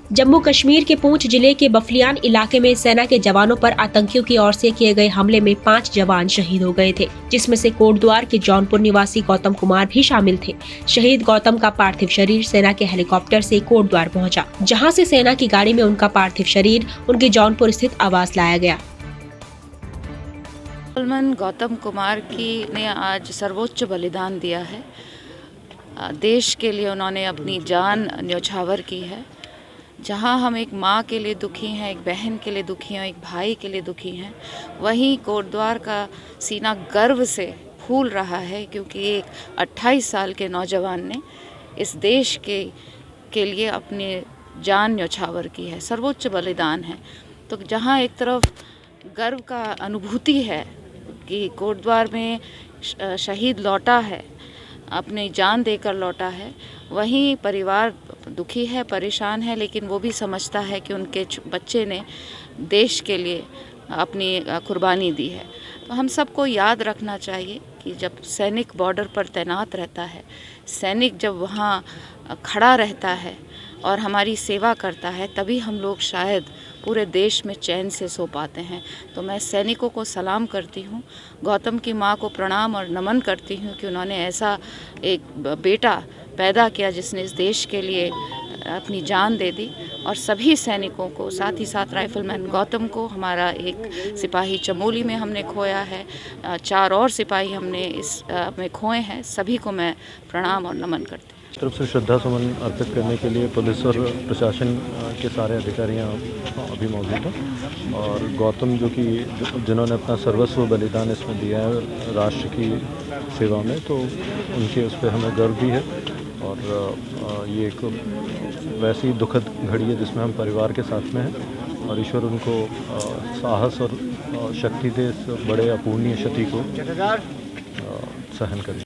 जम्मू कश्मीर के पूंछ जिले के बफलियान इलाके में सेना के जवानों पर आतंकियों की ओर से किए गए हमले में 5 जवान शहीद हो गए थे, जिसमें से कोटद्वार के जौनपुर निवासी गौतम कुमार भी शामिल थे। शहीद गौतम का पार्थिव शरीर सेना के हेलीकॉप्टर से कोटद्वार पहुंचा, जहां से सेना की गाड़ी में उनका पार्थिव शरीर उनके जौनपुर स्थित आवास लाया गया। गौतम कुमार की ने आज सर्वोच्च बलिदान दिया है। देश के लिए उन्होंने अपनी जान न्यौछावर की है। जहां हम एक माँ के लिए दुखी हैं, एक बहन के लिए दुखी हैं, एक भाई के लिए दुखी हैं, वहीं कोटद्वार का सीना गर्व से फूल रहा है, क्योंकि एक 28 साल के नौजवान ने इस देश के लिए अपनी जान न्यौछावर की है। सर्वोच्च बलिदान है। तो जहां एक तरफ गर्व का अनुभूति है कि कोटद्वार में शहीद लौटा है, अपनी जान देकर लौटा है, वहीं परिवार दुखी है, परेशान है, लेकिन वो भी समझता है कि उनके बच्चे ने देश के लिए अपनी कुर्बानी दी है। तो हम सबको याद रखना चाहिए कि जब सैनिक बॉर्डर पर तैनात रहता है, सैनिक जब वहाँ खड़ा रहता है और हमारी सेवा करता है, तभी हम लोग शायद पूरे देश में चैन से सो पाते हैं। तो मैं सैनिकों को सलाम करती हूँ, गौतम की माँ को प्रणाम और नमन करती हूँ कि उन्होंने ऐसा एक बेटा पैदा किया जिसने इस देश के लिए अपनी जान दे दी। और सभी सैनिकों को, साथ ही साथ राइफलमैन गौतम को, हमारा एक सिपाही चमोली में हमने खोया है, 4 और सिपाही हमने में खोए हैं। सभी को मैं प्रणाम और नमन करती हूँ। तरफ से श्रद्धा सुमन अर्पित करने के लिए पुलिस और प्रशासन के सारे अधिकारी यहाँ अभी मौजूद हैं। और गौतम जिन्होंने अपना सर्वस्व बलिदान इसमें दिया है राष्ट्र की सेवा में, तो उनके उस पर हमें गर्व भी है। और ये एक वैसी दुखद घड़ी है जिसमें हम परिवार के साथ में हैं, और ईश्वर उनको साहस और शक्ति दे इस बड़े अपूर्णीय क्षति को सहन करें।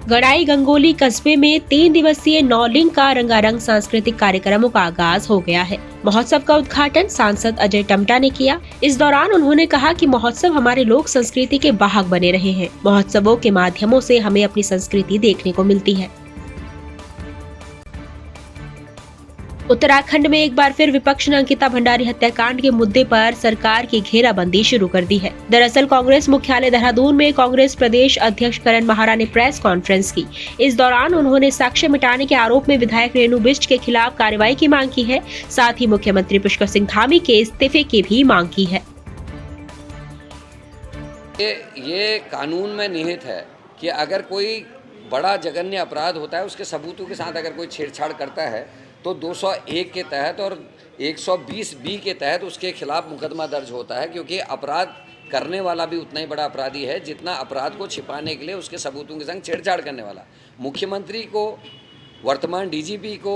गड़ाई गंगोली कस्बे में 3 दिवसीय नौलिंग का रंगारंग सांस्कृतिक कार्यक्रमों का आगाज हो गया है। महोत्सव का उद्घाटन सांसद अजय टमटा ने किया। इस दौरान उन्होंने कहा कि महोत्सव हमारे लोक संस्कृति के वाहक बने रहे हैं। महोत्सवों के माध्यमों से हमें अपनी संस्कृति देखने को मिलती है। उत्तराखंड में एक बार फिर विपक्ष ने अंकिता भंडारी हत्याकांड के मुद्दे पर सरकार की घेराबंदी शुरू कर दी है। दरअसल कांग्रेस मुख्यालय देहरादून में कांग्रेस प्रदेश अध्यक्ष करण महारा ने प्रेस कॉन्फ्रेंस की। इस दौरान उन्होंने साक्ष्य मिटाने के आरोप में विधायक रेणु बिष्ट के खिलाफ कार्रवाई की मांग की है। साथ ही मुख्यमंत्री पुष्कर सिंह धामी के इस्तीफे की भी मांग की है। ये कानून में निहित है कि अगर कोई बड़ा जघन्य अपराध होता है, उसके सबूतों के साथ अगर कोई छेड़छाड़ करता है तो 201 के तहत और 120B के तहत उसके खिलाफ मुकदमा दर्ज होता है, क्योंकि अपराध करने वाला भी उतना ही बड़ा अपराधी है जितना अपराध को छिपाने के लिए उसके सबूतों के संग छेड़छाड़ करने वाला। मुख्यमंत्री को, वर्तमान DGP को,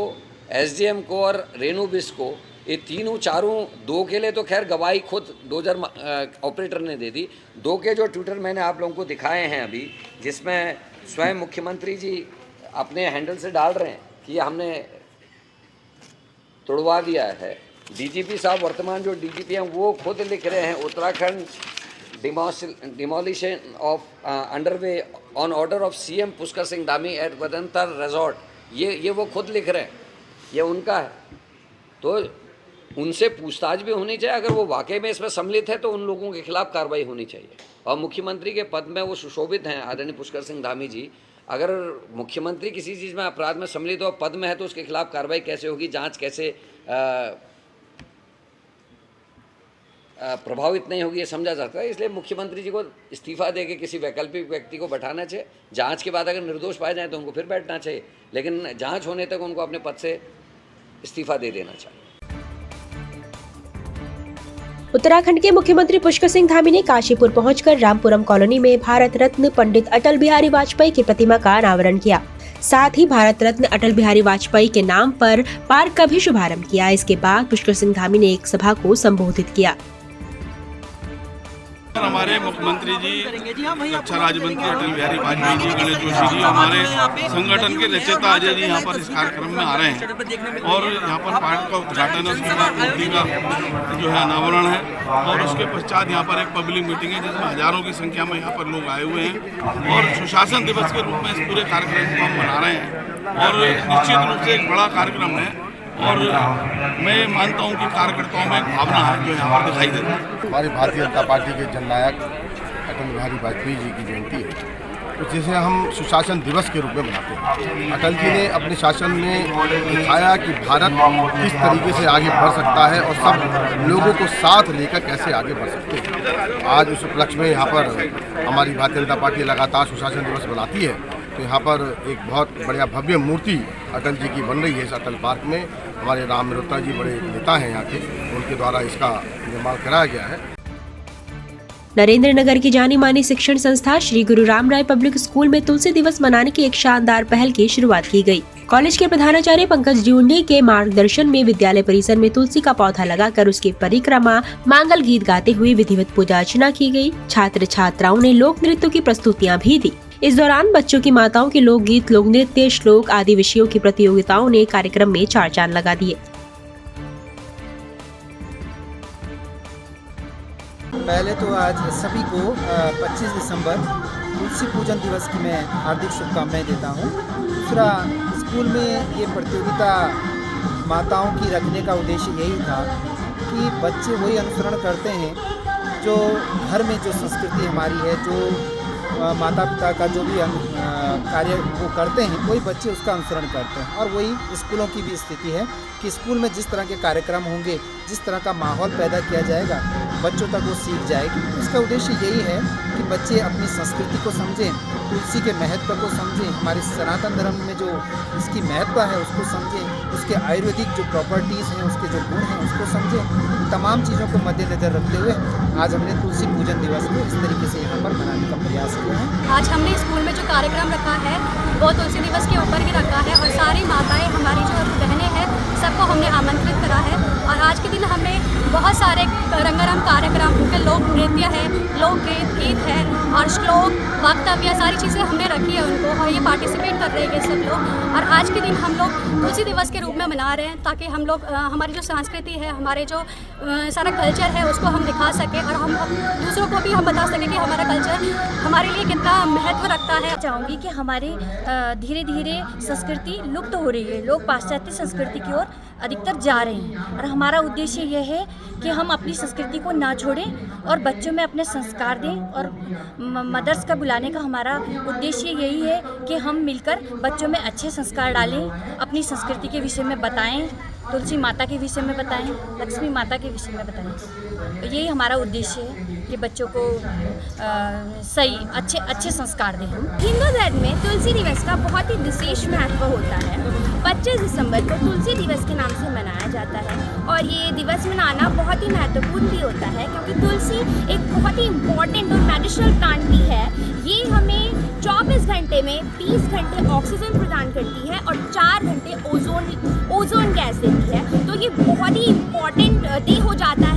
SDM को और रेणु बिष्ट को, ये तीनों चारों, 2 के लिए तो खैर गवाही खुद डोजर ऑपरेटर ने दे दी। 2 के जो ट्विटर मैंने आप लोगों को दिखाए हैं अभी, जिसमें स्वयं मुख्यमंत्री जी अपने हैंडल से डाल रहे हैं कि हमने तोड़वा दिया है। DGP साहब, वर्तमान जो DGP हैं, वो खुद लिख रहे हैं Uttarakhand demolition of underway on order of CM Pushkar Singh Dhami at Vedanta resort. ये वो खुद लिख रहे हैं, ये उनका है। तो उनसे पूछताछ भी होनी चाहिए। अगर वो वाकई में इसमें सम्मिलित है तो उन लोगों के खिलाफ कार्रवाई होनी चाहिए। और मुख्यमंत्री के पद में वो सुशोभित हैं, आदरणीय पुष्कर सिंह धामी जी। अगर मुख्यमंत्री किसी चीज़ में अपराध में सम्मिलित हो, पद में है, तो उसके खिलाफ कार्रवाई कैसे होगी, जांच कैसे प्रभावित नहीं होगी, ये समझा जाता है। इसलिए मुख्यमंत्री जी को इस्तीफा देके किसी वैकल्पिक व्यक्ति को बैठाना चाहिए। जांच के बाद अगर निर्दोष पाए जाए तो उनको फिर बैठना चाहिए, लेकिन जांच होने तक उनको अपने पद से इस्तीफा दे देना चाहिए। उत्तराखंड के मुख्यमंत्री पुष्कर सिंह धामी ने काशीपुर पहुंचकर रामपुरम कॉलोनी में भारत रत्न पंडित अटल बिहारी वाजपेयी की प्रतिमा का अनावरण किया। साथ ही भारत रत्न अटल बिहारी वाजपेयी के नाम पर पार्क का भी शुभारंभ किया। इसके बाद पुष्कर सिंह धामी ने एक सभा को संबोधित किया। हमारे मुख्यमंत्री जी, रक्षा राज्य मंत्री अटल बिहारी वाजपेयी जी, गणेश जोशी जी, हमारे संगठन के रचयिता अजय जी यहाँ पर इस कार्यक्रम में आ रहे हैं। और यहाँ पर पार्क का उद्घाटन है, उसके बाद मूर्ति का जो है अनावरण है, और उसके पश्चात यहाँ पर एक पब्लिक मीटिंग है जिसमें हजारों की संख्या में यहाँ पर लोग आए हुए हैं। और सुशासन दिवस के रूप में इस पूरे कार्यक्रम को हम मना रहे हैं। और निश्चित रूप से एक बड़ा कार्यक्रम है और मैं मानता हूँ कि कार्यकर्ताओं में एक भावना है जो यहाँ पर दिखाई देती है। हमारी भारतीय जनता पार्टी के जननायक अटल बिहारी वाजपेयी जी की जयंती है, तो जिसे हम सुशासन दिवस के रूप में मनाते हैं। अटल जी ने अपने शासन में दिखाया कि भारत किस तरीके से आगे बढ़ सकता है और सब लोगों को साथ लेकर कैसे आगे बढ़ सकते हैं। आज उस उपलक्ष्य में यहाँ पर हमारी भारतीय जनता पार्टी लगातार सुशासन दिवस मनाती है, तो यहाँ पर एक बहुत बढ़िया भव्य मूर्ति अटल जी की बन रही है इस अटल पार्क में। हमारे राम मेहता जी बड़े नेता हैं यहाँ के, उनके द्वारा इसका निर्माण कराया गया है। नरेंद्र नगर की जानी मानी शिक्षण संस्था श्री गुरु राम राय पब्लिक स्कूल में तुलसी दिवस मनाने की एक शानदार पहल की शुरुआत की गई। कॉलेज के प्रधानाचार्य पंकज ड्यूंडी के मार्गदर्शन में विद्यालय परिसर में तुलसी का पौधा लगाकर उसकी परिक्रमा मांगल गीत गाते हुए विधिवत पूजा अर्चना की गई। छात्र छात्राओं ने लोक नृत्यों की प्रस्तुतियाँ भी दी। इस दौरान बच्चों की माताओं के लोकगीत, लोक नृत्य, श्लोक आदि विषयों की प्रतियोगिताओं ने कार्यक्रम में चार चांद लगा दिए। पहले तो आज सभी को 25 दिसंबर तुलसी पूजन दिवस की मैं हार्दिक शुभकामनाएं देता हूं। दूसरा, स्कूल में ये प्रतियोगिता माताओं की रखने का उद्देश्य यही था कि बच्चे वही अनुसरण करते हैं जो घर में जो संस्कृति हमारी है, जो माता पिता का जो भी कार्य वो करते हैं, वही बच्चे उसका अनुसरण करते हैं। और वही स्कूलों की भी स्थिति है कि स्कूल में जिस तरह के कार्यक्रम होंगे, जिस तरह का माहौल पैदा किया जाएगा, बच्चों तक वो सीख जाएगी। इसका उद्देश्य यही है कि बच्चे अपनी संस्कृति को समझें, तुलसी के महत्व को समझें, हमारे सनातन धर्म में जो इसकी महत्व है उसको समझें, उसके आयुर्वेदिक जो प्रॉपर्टीज़ हैं, उसके जो गुण हैं उसको समझें। तमाम चीज़ों को मद्देनज़र रखते हुए आज हमने तुलसी पूजन दिवस को इस तरीके से यहाँ पर मनाने का प्रयास किया है। आज हमने स्कूल में जो कार्यक्रम रखा है वो तुलसी दिवस के ऊपर ही रखा है और सारी माताएं, हमारी जो बहनें हैं, सबको हमने आमंत्रित करा है। और आज के दिन हमने बहुत सारे रंगारंग कार्यक्रम, उनके लोक नृत्य है, लोकगीत गीत है और श्लोक, वक्तव्य, सारी चीज़ें हमने रखी है उनको, और ये पार्टिसिपेट कर रहे हैं सब लोग। और आज के दिन हम लोग तुलसी दिवस के रूप में मना रहे हैं ताकि हम लोग हमारी जो संस्कृति है, हमारे जो सारा कल्चर है उसको हम दिखा सकें और हम दूसरों को भी हम बता सकें कि हमारा कल्चर हमारे लिए कितना महत्व रखता है। चाहूँगी कि हमारे धीरे धीरे संस्कृति लुप्त हो रही है, लोग पाश्चात्य संस्कृति की ओर अधिकतर जा रहे हैं और हमारा उद्देश्य यह है कि हम अपनी संस्कृति को ना छोड़ें और बच्चों में अपने संस्कार दें। और मदर्स का बुलाने का हमारा उद्देश्य यही है कि हम मिलकर बच्चों में अच्छे संस्कार डालें, अपनी संस्कृति के विषय में बताएं, तुलसी माता के विषय में बताएं, लक्ष्मी माता के विषय में बताएं। तो यही हमारा उद्देश्य है कि बच्चों को सही अच्छे संस्कार दें। हिंदू धर्म में तुलसी दिवस का बहुत ही विशेष महत्व होता है। 25 दिसंबर को तुलसी दिवस के नाम से मनाया जाता है और ये दिवस मनाना बहुत ही महत्वपूर्ण भी होता है क्योंकि तुलसी एक बहुत ही इम्पॉर्टेंट और मेडिसिनल प्लांट भी है। ये हमें 24 घंटे में 20 घंटे ऑक्सीजन प्रदान करती है और 4 घंटे ओजोन गैस देती है। तो ये बहुत ही इम्पॉर्टेंट डे हो जाता है